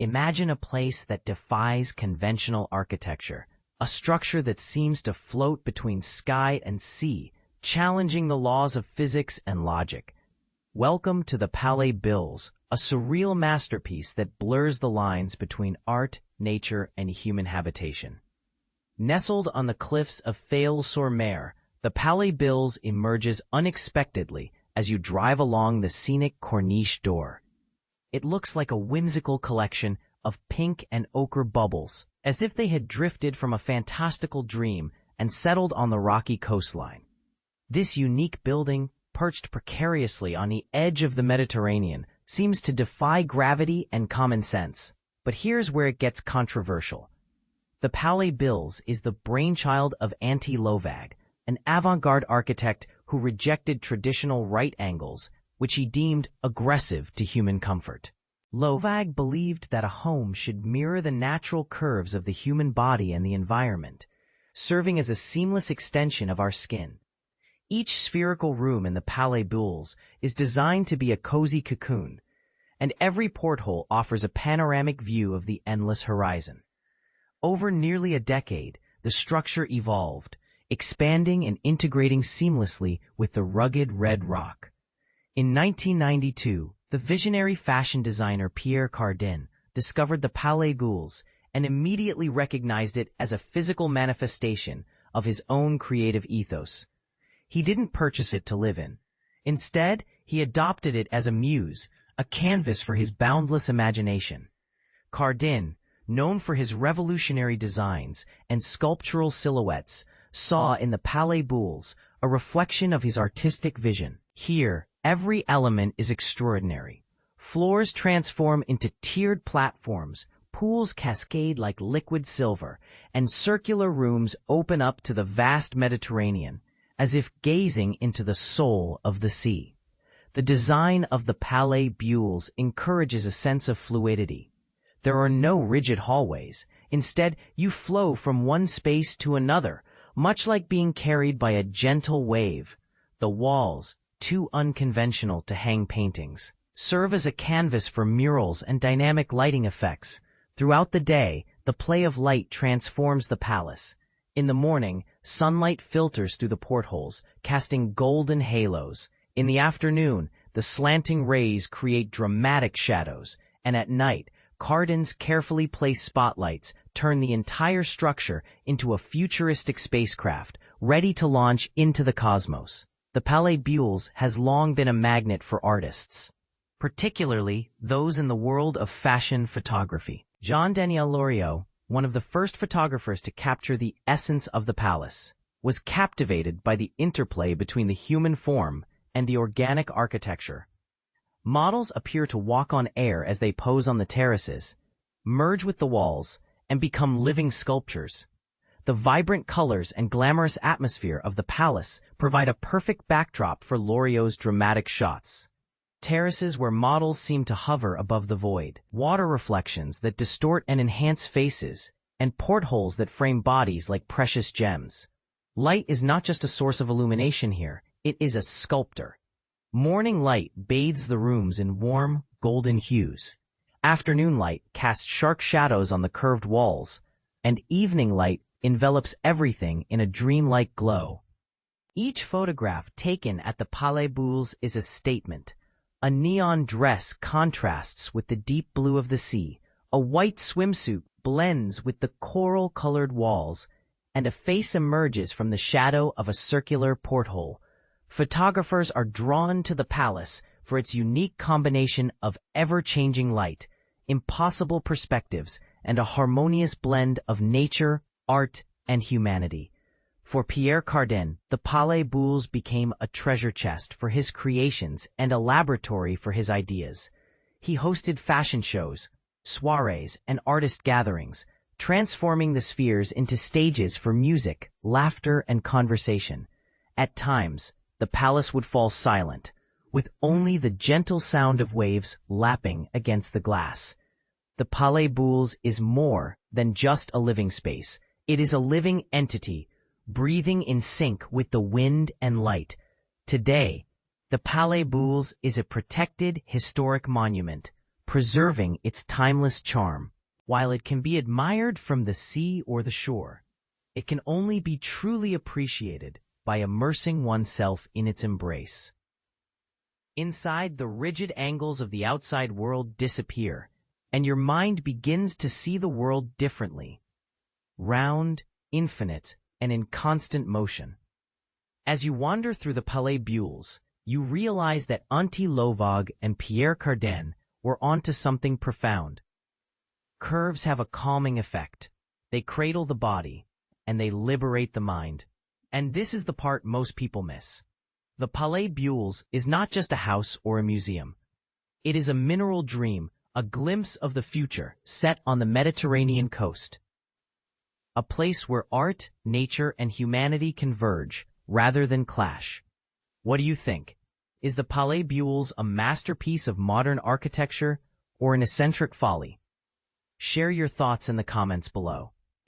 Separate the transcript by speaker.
Speaker 1: Imagine a place that defies conventional architecture, a structure that seems to float between sky and sea, challenging the laws of physics and logic. Welcome to the Palais Bulles, a surreal masterpiece that blurs the lines between art, nature, and human habitation. Nestled on the cliffs of Théoule-sur-Mer, the Palais Bulles emerges unexpectedly as you drive along the scenic Corniche d'Or. It looks like a whimsical collection of pink and ochre bubbles, as if they had drifted from a fantastical dream and settled on the rocky coastline. This unique building, perched precariously on the edge of the Mediterranean, seems to defy gravity and common sense. But here's where it gets controversial. The Palais Bulles is the brainchild of Antti Lovag, an avant-garde architect who rejected traditional right angles, which he deemed aggressive to human comfort. Lovag believed that a home should mirror the natural curves of the human body and the environment, serving as a seamless extension of our skin. Each spherical room in the Palais Bulles is designed to be a cozy cocoon, and every porthole offers a panoramic view of the endless horizon. Over nearly a decade, the structure evolved, expanding and integrating seamlessly with the rugged red rock. In 1992, the visionary fashion designer Pierre Cardin discovered the Palais Bulles and immediately recognized it as a physical manifestation of his own creative ethos. He didn't purchase it to live in. Instead, he adopted it as a muse, a canvas for his boundless imagination. Cardin, known for his revolutionary designs and sculptural silhouettes, saw in the Palais Bulles a reflection of his artistic vision. Here, every element is extraordinary. Floors transform into tiered platforms, pools cascade like liquid silver, and circular rooms open up to the vast Mediterranean, as if gazing into the soul of the sea. The design of the Palais Bulles encourages a sense of fluidity. There are no rigid hallways. Instead, you flow from one space to another, much like being carried by a gentle wave. The walls, too unconventional to hang paintings, serve as a canvas for murals and dynamic lighting effects. Throughout the day, the play of light transforms the palace. In the morning, sunlight filters through the portholes, casting golden halos. In the afternoon, the slanting rays create dramatic shadows, and at night, Cardin's carefully placed spotlights turn the entire structure into a futuristic spacecraft, ready to launch into the cosmos. The Palais Bulles has long been a magnet for artists, particularly those in the world of fashion photography. Jean-Daniel Loriot, one of the first photographers to capture the essence of the palace, was captivated by the interplay between the human form and the organic architecture. Models appear to walk on air as they pose on the terraces, merge with the walls, and become living sculptures. The vibrant colors and glamorous atmosphere of the palace provide a perfect backdrop for Loriot's dramatic shots. Terraces where models seem to hover above the void, water reflections that distort and enhance faces, and portholes that frame bodies like precious gems. Light is not just a source of illumination here, it is a sculptor. Morning light bathes the rooms in warm, golden hues. Afternoon light casts sharp shadows on the curved walls, and evening light envelops everything in a dreamlike glow. Each photograph taken at the Palais Bulles is a statement. A neon dress contrasts with the deep blue of the sea, a white swimsuit blends with the coral-colored walls, and a face emerges from the shadow of a circular porthole. Photographers are drawn to the palace for its unique combination of ever-changing light, impossible perspectives, and a harmonious blend of nature, art, and humanity. For Pierre Cardin, the Palais Bulles became a treasure chest for his creations and a laboratory for his ideas. He hosted fashion shows, soirees, and artist gatherings, transforming the spheres into stages for music, laughter, and conversation. At times, the palace would fall silent, with only the gentle sound of waves lapping against the glass. The Palais Bulles is more than just a living space. It is a living entity, breathing in sync with the wind and light. Today, the Palais Bulles is a protected historic monument, preserving its timeless charm. While it can be admired from the sea or the shore, it can only be truly appreciated by immersing oneself in its embrace. Inside, the rigid angles of the outside world disappear, and your mind begins to see the world differently, round, infinite, and in constant motion. As you wander through the Palais Bulles, you realize that Antti Lovag and Pierre Cardin were onto something profound. Curves have a calming effect. They cradle the body, and they liberate the mind. And this is the part most people miss. The Palais Bulles is not just a house or a museum. It is a mineral dream, a glimpse of the future set on the Mediterranean coast. A place where art, nature, and humanity converge rather than clash. What do you think? Is the Palais Bulles a masterpiece of modern architecture or an eccentric folly? Share your thoughts in the comments below.